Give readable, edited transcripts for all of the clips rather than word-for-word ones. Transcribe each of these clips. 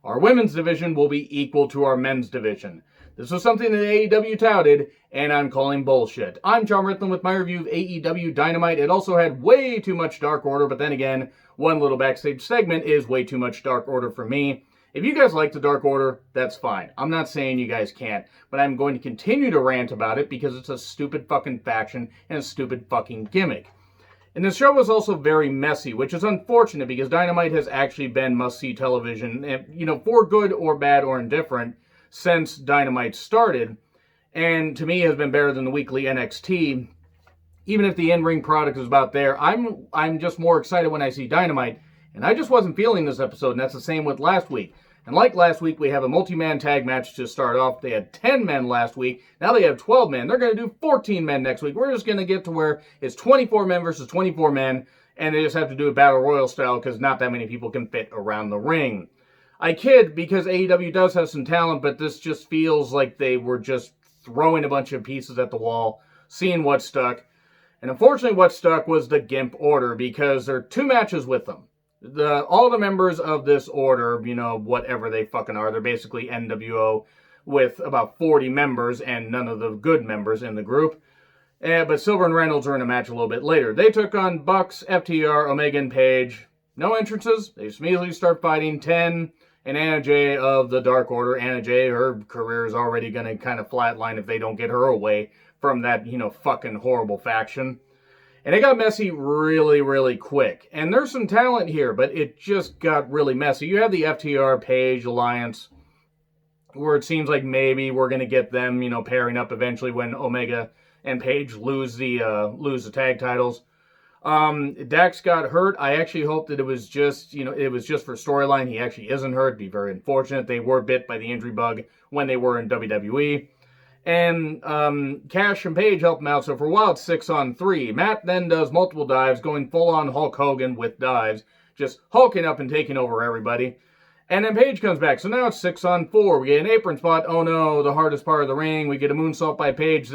Our women's division will be equal to our men's division. This was something that AEW touted, and I'm calling bullshit. I'm John Ritland with my review of AEW Dynamite. It also had way too much Dark Order, but then again, one little backstage segment is way too much Dark Order for me. If you guys like the Dark Order, that's fine. I'm not saying you guys can't, but I'm going to continue to rant about it because it's a stupid fucking faction and a stupid fucking gimmick. And the show was also very messy, which is unfortunate because Dynamite has actually been must-see television, for good or bad or indifferent, since Dynamite started, and to me has been better than the weekly NXT. Even if the in-ring product is about there, I'm just more excited when I see Dynamite, and I just wasn't feeling this episode, and that's the same with last week. And like last week, we have a multi-man tag match to start off. They had 10 men last week. Now they have 12 men. They're going to do 14 men next week. We're just going to get to where it's 24 men versus 24 men, and they just have to do it Battle Royal style because not that many people can fit around the ring. I kid because AEW does have some talent, but this just feels like they were just throwing a bunch of pieces at the wall, seeing what stuck. And unfortunately, what stuck was the Gimp Order because there are two matches with them. All the members of this order, whatever they fucking are, they're basically NWO with about 40 members and none of the good members in the group. But Silver and Reynolds are in a match a little bit later. They took on Bucks, FTR, Omega, and Page. No entrances. They just immediately start fighting. 10 and Anna Jay of the Dark Order. Anna Jay, her career is already going to kind of flatline if they don't get her away from that, fucking horrible faction. And it got messy really, really quick. And there's some talent here, but it just got really messy. You have the FTR Page Alliance, where it seems like maybe we're going to get them, pairing up eventually when Omega and Page lose the tag titles. Dax got hurt. I actually hope that it was just for storyline. He actually isn't hurt. It'd be very unfortunate. They were bit by the injury bug when they were in WWE. And Cash and Page help him out, so for a while it's 6-on-3. Matt then does multiple dives, going full-on Hulk Hogan with dives, just hulking up and taking over everybody. And then Page comes back, so now it's 6-on-4. We get an apron spot. Oh no, the hardest part of the ring. We get a moonsault by Page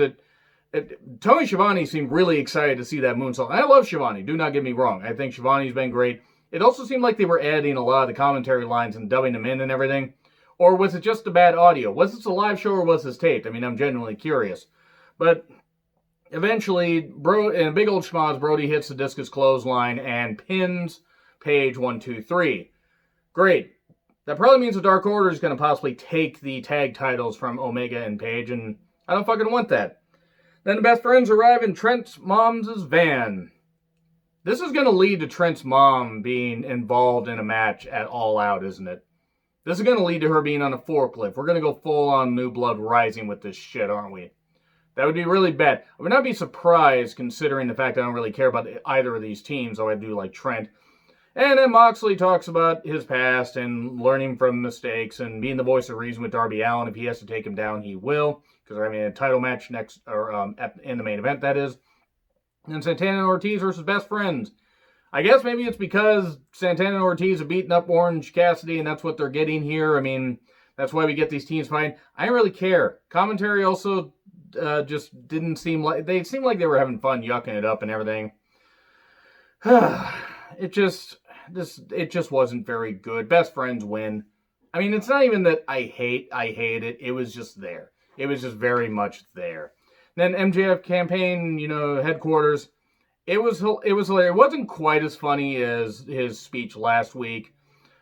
Tony Schiavone seemed really excited to see that moonsault. And I love Schiavone, do not get me wrong. I think Schiavone's been great. It also seemed like they were adding a lot of the commentary lines and dubbing them in and everything. Or was it just a bad audio? Was this a live show or was this taped? I mean, I'm genuinely curious. But eventually, in a big old schmoz, Brody hits the discus clothesline and pins Page 1, 2, 3. Great. That probably means the Dark Order is going to possibly take the tag titles from Omega and Page, and I don't fucking want that. Then the best friends arrive in Trent's mom's van. This is going to lead to Trent's mom being involved in a match at All Out, isn't it? This is going to lead to her being on a forklift. We're going to go full-on New Blood Rising with this shit, aren't we? That would be really bad. I would not be surprised, considering the fact I don't really care about either of these teams, though I do like Trent. And then Moxley talks about his past and learning from mistakes and being the voice of reason with Darby Allin. If he has to take him down, he will, because they're having a title match next, or in the main event, that is. And then Santana and Ortiz versus Best Friends. I guess maybe it's because Santana and Ortiz have beaten up Orange Cassidy, and that's what they're getting here. I mean, that's why we get these teams fighting. I don't really care. Commentary also just didn't seem like... They seemed like they were having fun yucking it up and everything. It just wasn't very good. Best Friends win. I mean, it's not even that I hate it. It was just there. It was just very much there. Then MJF campaign, headquarters... It was hilarious. It wasn't quite as funny as his speech last week,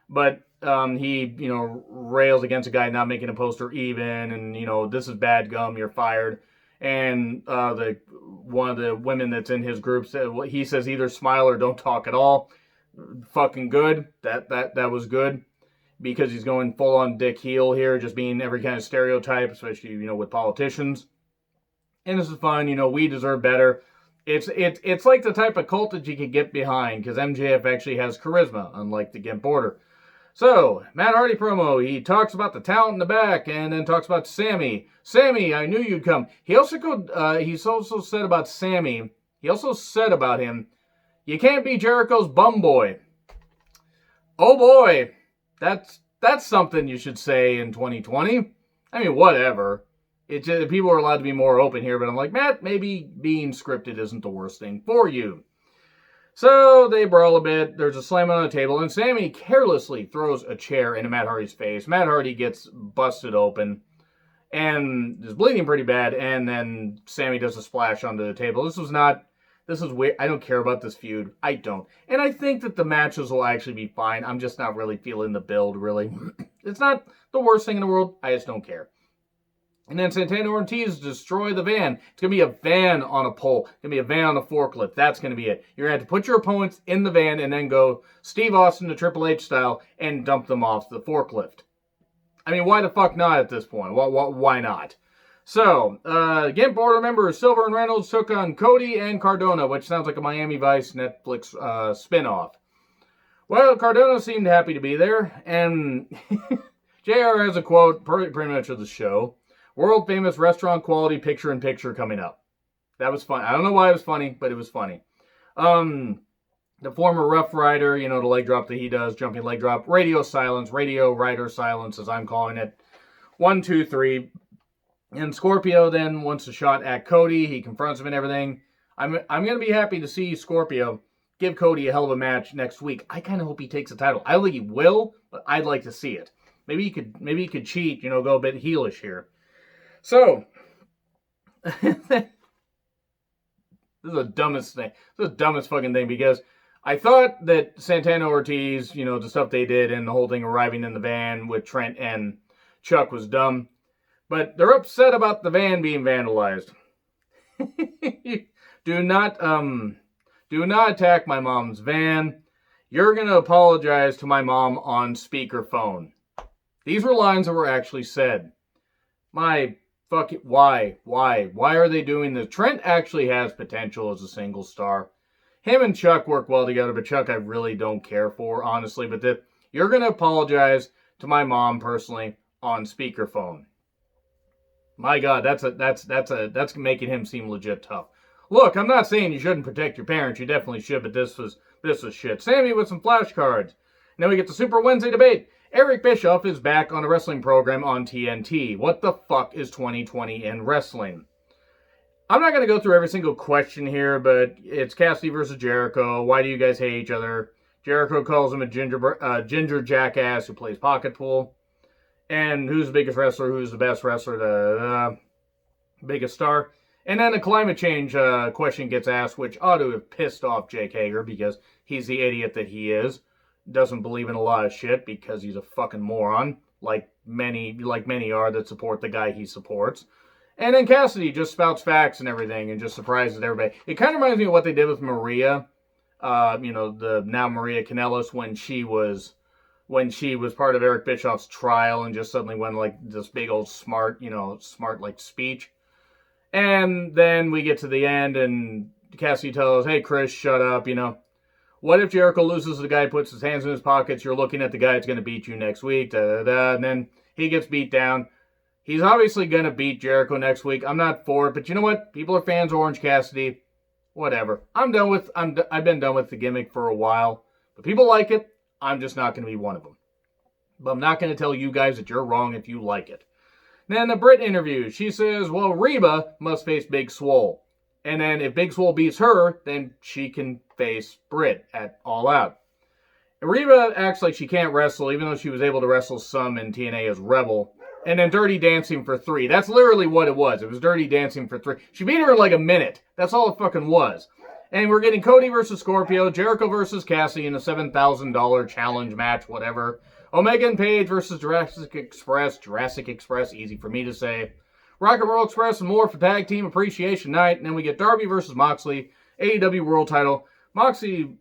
but he, rails against a guy not making a poster even, and, this is bad gum, you're fired. And one of the women that's in his group said, he says either smile or don't talk at all. Fucking good. That was good, because he's going full on dick heel here, just being every kind of stereotype, especially, with politicians. And this is fun. We deserve better. It's like the type of cult that you could get behind, because MJF actually has charisma, unlike the Gimp Order. So, Matt Hardy promo, he talks about the talent in the back, and then talks about Sammy. Sammy, I knew you'd come. He's also said about Sammy, he also said about him, you can't be Jericho's bum boy. Oh boy, that's something you should say in 2020. I mean, whatever. It's just, people are allowed to be more open here, but I'm like, Matt, maybe being scripted isn't the worst thing for you. So they brawl a bit. There's a slam on the table, and Sammy carelessly throws a chair into Matt Hardy's face. Matt Hardy gets busted open and is bleeding pretty bad, and then Sammy does a splash onto the table. This is weird. I don't care about this feud. I don't. And I think that the matches will actually be fine. I'm just not really feeling the build, really. It's not the worst thing in the world. I just don't care. And then Santana and Ortiz destroy the van. It's going to be a van on a pole. It's going to be a van on a forklift. That's going to be it. You're going to have to put your opponents in the van and then go Steve Austin to Triple H style and dump them off the forklift. I mean, why the fuck not at this point? Why not? So, again, board members Silver and Reynolds took on Cody and Cardona, which sounds like a Miami Vice Netflix spinoff. Well, Cardona seemed happy to be there, and JR has a quote pretty much of the show. World famous restaurant quality picture-in-picture coming up. That was fun. I don't know why it was funny, but it was funny. The former Rough Rider, the leg drop that he does, jumping leg drop, radio rider silence, as I'm calling it. 1, 2, 3. And Scorpio then wants a shot at Cody. He confronts him and everything. I'm going to be happy to see Scorpio give Cody a hell of a match next week. I kind of hope he takes the title. I don't think he will, but I'd like to see it. Maybe he could cheat, go a bit heelish here. So, this is the dumbest thing. This is the dumbest fucking thing, because I thought that Santana Ortiz, the stuff they did and the whole thing arriving in the van with Trent and Chuck was dumb. But they're upset about the van being vandalized. Do not attack my mom's van. You're going to apologize to my mom on speakerphone. These were lines that were actually said. My fuck it, why? Why are they doing this? Trent actually has potential as a single star. Him and Chuck work well together, but Chuck I really don't care for, honestly. But you're going to apologize to my mom personally on speakerphone. My God, that's making him seem legit tough. Look, I'm not saying you shouldn't protect your parents. You definitely should, but this was shit. Sammy with some flashcards. And then we get the Super Wednesday debate. Eric Bischoff is back on a wrestling program on TNT. What the fuck is 2020 in wrestling? I'm not going to go through every single question here, but it's Cassidy versus Jericho. Why do you guys hate each other? Jericho calls him a ginger jackass who plays pocket pool. And who's the biggest wrestler? Who's the best wrestler? The biggest star? And then a climate change question gets asked, which ought to have pissed off Jake Hager because he's the idiot that he is. Doesn't believe in a lot of shit because he's a fucking moron, like many are that support the guy he supports. And then Cassidy just spouts facts and everything and just surprises everybody. It kind of reminds me of what they did with Maria, the now Maria Kanellis when she was part of Eric Bischoff's trial and just suddenly went like this big old smart like speech. And then we get to the end and Cassidy tells, hey, Chris, shut up, What if Jericho loses to the guy who puts his hands in his pockets? You're looking at the guy that's going to beat you next week. And then he gets beat down. He's obviously going to beat Jericho next week. I'm not for it, but you know what? People are fans of Orange Cassidy. Whatever. I've been done with the gimmick for a while. But people like it. I'm just not going to be one of them. But I'm not going to tell you guys that you're wrong if you like it. Then the Britt interview. She says, well, Reba must face Big Swole. And then if Big Swole beats her, then she can face Britt at All Out. And Reba acts like she can't wrestle, even though she was able to wrestle some in TNA as Rebel. And then Dirty Dancing for 3. That's literally what it was. It was Dirty Dancing for 3. She beat her in like a minute. That's all it fucking was. And we're getting Cody versus Scorpio, Jericho versus Cassidy in a $7,000 challenge match, whatever. Omega and Page versus Jurassic Express, easy for me to say. Rock and Roll Express and more for Tag Team Appreciation Night. And then we get Darby versus Moxley, AEW World Title. Moxley,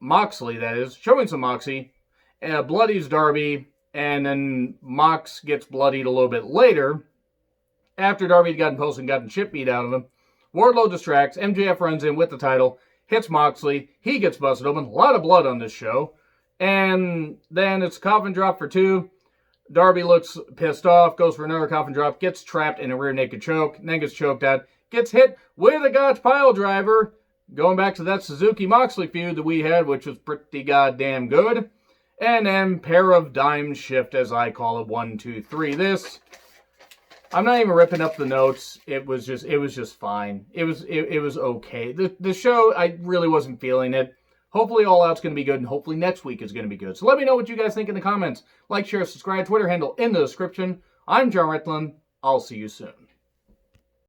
that is, showing some Moxie. Bloodies Darby, and then Mox gets bloodied a little bit later. After Darby had gotten posted and gotten shit beat out of him. Wardlow distracts, MJF runs in with the title, hits Moxley, he gets busted open. A lot of blood on this show. And then it's a coffin drop for 2. Darby looks pissed off, goes for another coffin drop, gets trapped in a rear naked choke, then gets choked out, gets hit with a Gotch pile driver. Going back to that Suzuki-Moxley feud that we had, which was pretty goddamn good. And then pair of dimes shift, as I call it, 1, 2, 3. This, I'm not even ripping up the notes. It was just fine. It was okay. The show, I really wasn't feeling it. Hopefully All Out's going to be good, and hopefully next week is going to be good. So let me know what you guys think in the comments. Like, share, subscribe, Twitter handle in the description. I'm John Ritlin. I'll see you soon.